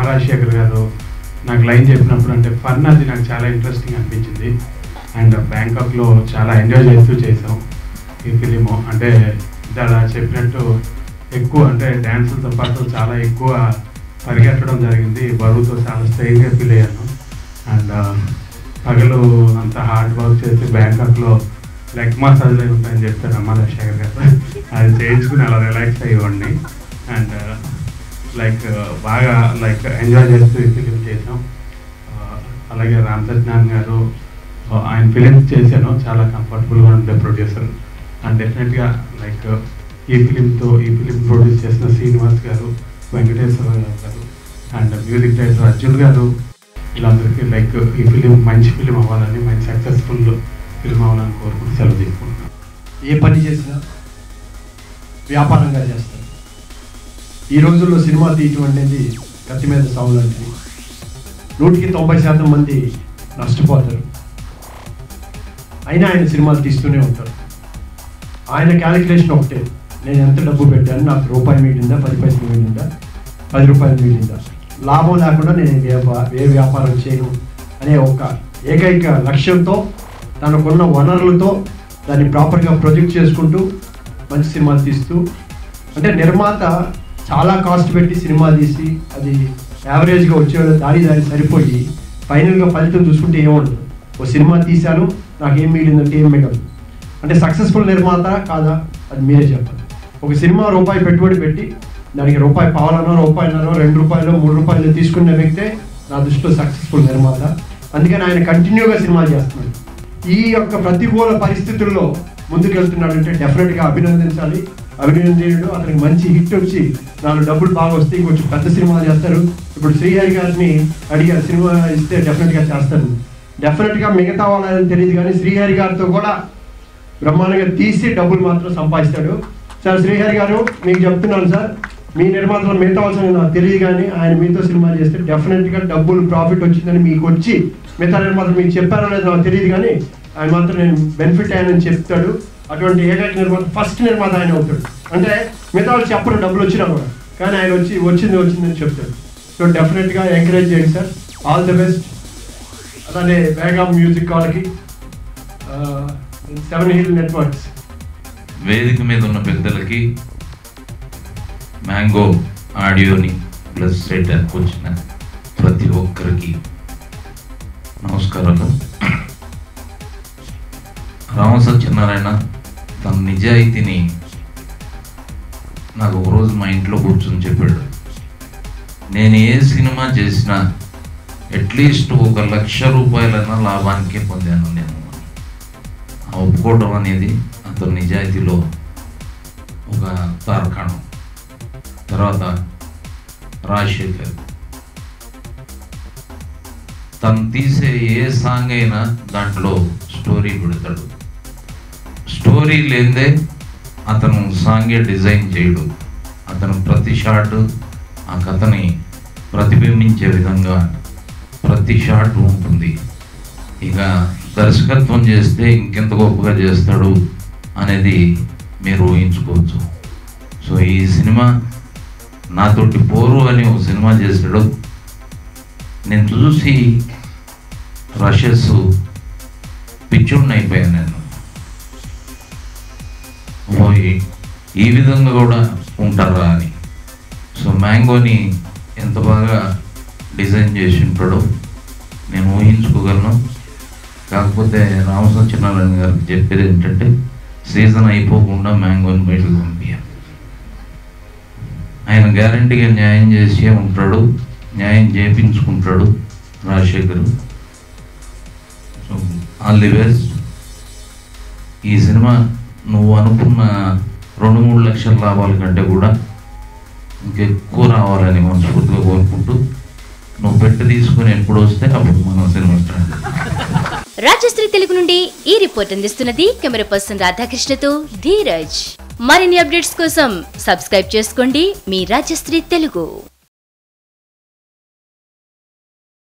రాజశేఖర్ గారు నాకు లైన్ చెప్పినప్పుడు అంటే ఫన్ అది నాకు చాలా ఇంట్రెస్టింగ్ అనిపించింది. అండ్ బ్యాంకాక్లో చాలా ఎంజాయ్ చేస్తూ చేసాం ఈ ఫిలిము. అంటే అలా చెప్పినట్టు ఎక్కువ అంటే డ్యాన్సులతో పాటు చాలా ఎక్కువ పరిగెట్టడం జరిగింది. బరువుతో చాలా స్ట్రెయిన్గా ఫీల్ అయ్యాను. అండ్ పగలు అంత హార్డ్ వర్క్ చేసి బ్యాంకాక్లో లెగ్ మసాజ్లు ఉంటాయని చెప్తారు రాజశేఖర్ గారు. అది చేయించుకుని అలా రిలాక్స్ అయ్యేవాడిని. అండ్ బాగా ఎంజాయ్ చేస్తూ ఈ ఫిలిం చేసాం. అలాగే రామ్ సత్యనారాయణ గారు ఆయన ఫిలిమ్స్ చేశాను, చాలా కంఫర్టబుల్గా ఉండే ప్రొడ్యూసర్. అండ్ డెఫినెట్గా ఈ ఫిలిం ప్రొడ్యూస్ చేసిన శ్రీనివాస్ గారు, వెంకటేశ్వర గారు అండ్ మ్యూజిక్ డైరెక్టర్ అర్జున్ గారు, వీళ్ళందరికీ ఈ ఫిలిం మంచి ఫిలిం అవ్వాలని, మంచి సక్సెస్ఫుల్ ఫిలిం అవ్వాలని కోరుకుంటూ సెలవు తీసుకుంటున్నాను. ఏ పని చేసినా వ్యాపారంగా చేస్తారు. ఈ రోజుల్లో సినిమా తీయటం అనేది కత్తి మీద సాగు లాంటిది. 100% మంది నష్టపోతారు. అయినా ఆయన సినిమాలు తీస్తూనే ఉంటారు. ఆయన క్యాలిక్యులేషన్ ఒకటే, నేను ఎంత డబ్బు పెట్టాను, నాకు రూపాయి మిగిలిందా, 10 పైసలు మిగిలిందా, 10 రూపాయలు మిగిలిందా, లాభం లేకుండా నేను ఏ వ్యాపారం చేయను అనే ఒక ఏకైక లక్ష్యంతో తనకున్న వనరులతో దాన్ని ప్రాపర్గా ప్రొజెక్ట్ చేసుకుంటూ మంచి సినిమాలు తీస్తూ, అంటే నిర్మాత చాలా కాస్ట్ పెట్టి సినిమా తీసి అది యావరేజ్గా వచ్చే దాని సరిపోయి ఫైనల్గా ఫలితం చూసుకుంటే ఏముండదు. ఓ సినిమా తీశాను, నాకు ఏం మిగిలిందంటే ఏం మిగలదు. అంటే సక్సెస్ఫుల్ నిర్మాత కాదా అది మీరే చెప్పాలి. ఒక సినిమా రూపాయి పెట్టుబడి పెట్టి దానికి రూపాయి పావాలనో, రూపాయలనో, 2 రూపాయలు, 3 రూపాయలు తీసుకున్న వ్యక్తే నా దృష్టిలో సక్సెస్ఫుల్ నిర్మాత. అందుకని ఆయన కంటిన్యూగా సినిమాలు చేస్తున్నాడు. ఈ యొక్క ప్రతికూల పరిస్థితుల్లో ముందుకెళ్తున్నాడంటే డెఫినెట్గా అభినందించాలి. అభినందనీయుడు. అతనికి మంచి హిట్ వచ్చి 4 డబ్బులు బాగా వస్తే కొంచెం పెద్ద సినిమాలు చేస్తారు. ఇప్పుడు శ్రీహరి గారిని అడిగారు, సినిమా ఇస్తే డెఫినెట్గా చేస్తారు. డెఫినెట్గా మిగతా వాళ్ళని తెలియదు కానీ శ్రీహరి గారితో కూడా బ్రహ్మాండంగా తీసి డబ్బులు మాత్రం సంపాదిస్తాడు. సార్ శ్రీహరి గారు మీకు చెప్తున్నాను సార్, మీ నిర్మాతలు మిగతా వాళ్ళని నాకు తెలియదు కానీ ఆయన మీతో సినిమా చేస్తే డెఫినెట్గా డబ్బులు ప్రాఫిట్ వచ్చిందని మీకు వచ్చి మిగతా నిర్మాతలు మీకు చెప్పారో లేదో నాకు తెలియదు కానీ ఆయన మాత్రం నేను బెనిఫిట్ అయ్యానని చెప్తాడు. అటువంటి ఏకైక నిర్మాత, ఫస్ట్ నిర్మాత ఆయన అవుతాడు. అంటే మిగతా వాళ్ళు చెప్పరు డబ్బులు వచ్చినా కూడా, కానీ ఆయన వచ్చిందని చెప్తాడు. సో డెఫినెట్గా ఎంకరేజ్ చేయండి సార్. All the best. అలానే వేగం మ్యూజిక్ వాళ్ళకి, 7 Hill నెట్వర్క్స్, వేదిక మీద ఉన్న పెద్దలకి, మ్యాంగో ఆడియోని ప్లస్ సెటర్కి వచ్చిన ప్రతి ఒక్కరికి నమస్కారాలు. రామ సత్యనారాయణ తన నిజాయితీని నాకు ఒకరోజు మా ఇంట్లో కూర్చొని చెప్పాడు. నేను ఏ సినిమా చేసినా అట్లీస్ట్ 1 లక్ష రూపాయలైనా లాభానికే పొందాను నేను. ఆ ఒప్పుకోవడం అనేది అతని నిజాయితీలో ఒక తార్కాణం. తర్వాత రాజశేఖర్ తను తీసే ఏ సాంగ్ అయినా దాంట్లో స్టోరీ పెడతాడు. స్టోరీ లేదే అతను సాంగే డిజైన్ చేయడు. అతను ప్రతి షాట్ ఆ కథని ప్రతిబింబించే విధంగా ప్రతి షాట్ ఉంటుంది. ఇక దర్శకత్వం చేస్తే ఇంకెంత గొప్పగా చేస్తాడు అనేది మీరు ఊహించుకోవచ్చు. సో ఈ సినిమా నాతోటి పోరు అని ఒక సినిమా చేశాడు. నేను చూసి రషెస్ పిచ్చుడిని అయిపోయాను నేను. ఈ విధంగా కూడా ఉంటారా అని. సో మ్యాంగోని ఎంత బాగా డిజైన్ చేసి ఉంటాడో నేను ఊహించుకోగలను. కాకపోతే రామ సత్యనారాయణ గారికి చెప్పేది ఏంటంటే సీజన్ అయిపోకుండా మ్యాంగోని బయటకు పంపించాలి. ఆయన గ్యారంటీగా న్యాయం చేసే ఉంటాడు, న్యాయం చేయించుకుంటాడు Rajasekhar. So all the best. ఈ సినిమా నువ్వు అనుకున్న 2-3 లక్షల లాభాల కంటే కూడా ఇంకెక్కువ రావాలని మనస్ఫూర్తిగా కోరుకుంటూ, నువ్వు పెట్టి తీసుకుని ఎప్పుడు వస్తే అప్పుడు మనం సినిమా స్టార్ట్ చేస్తాం. రాజశ్రీ తెలుగు నుండి ఈ రిపోర్ట్ అందిస్తున్నది కెమెరా పర్సన్ రాధాకృష్ణతో ధీరజ్. మరిన్ని అప్డేట్స్ కోసం సబ్స్క్రైబ్ చేసుకోండి మీ రాజశ్రీ తెలుగు.